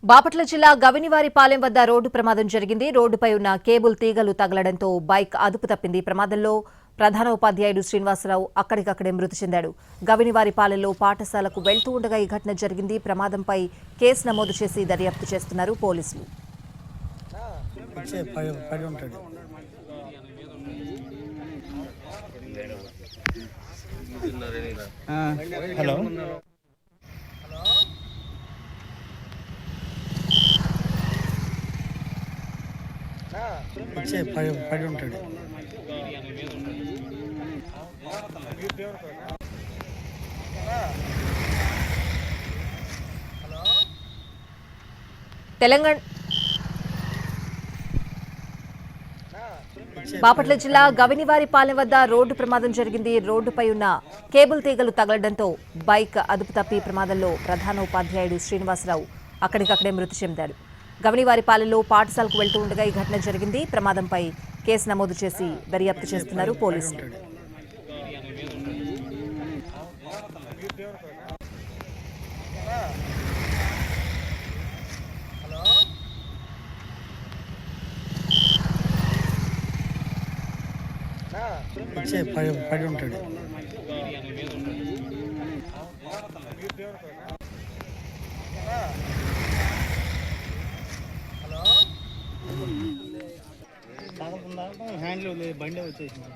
బాపట్ల జిల్లా గవినివారిపాలెం వద్ద రోడ్డు ప్రమాదం జరిగింది. రోడ్డుపై ఉన్న కేబుల్ తీగలు తగలడంతో బైక్ అదుపు తప్పింది. ప్రమాదంలో ప్రధాన ఉపాధ్యాయుడు శ్రీనివాసరావు అక్కడికక్కడే మృతి చెందాడు. గవినివారిపాలెంలో పాఠశాలకు వెళ్తూ ఉండగా ఈ ఘటన జరిగింది. ప్రమాదంపై కేసు నమోదు చేసి దర్యాప్తు చేస్తున్నారు పోలీసులు. హలో పడి ఉంటాడు. తెలంగాణ బాపట్ల జిల్లా గవినివారిపాలెం వద్ద రోడ్డు ప్రమాదం జరిగింది. రోడ్డుపై ఉన్న కేబుల్ తీగలు తగలడంతో బైక్ అదుపు తప్పి ప్రమాదంలో ప్రధాన ఉపాధ్యాయుడు శ్రీనివాసరావు అక్కడికక్కడే మృతి చెందాడు. గవినివారిపాలెంలో పాఠశాలకు వెళ్తూ ఉండగా ఈ ఘటన జరిగింది. ప్రమాదంపై కేసు నమోదు చేసి దర్యాప్తు చేస్తున్నారు పోలీసులు. పడి ఉంటాడు. హ్యాండిల్ బండి వచ్చేసింది.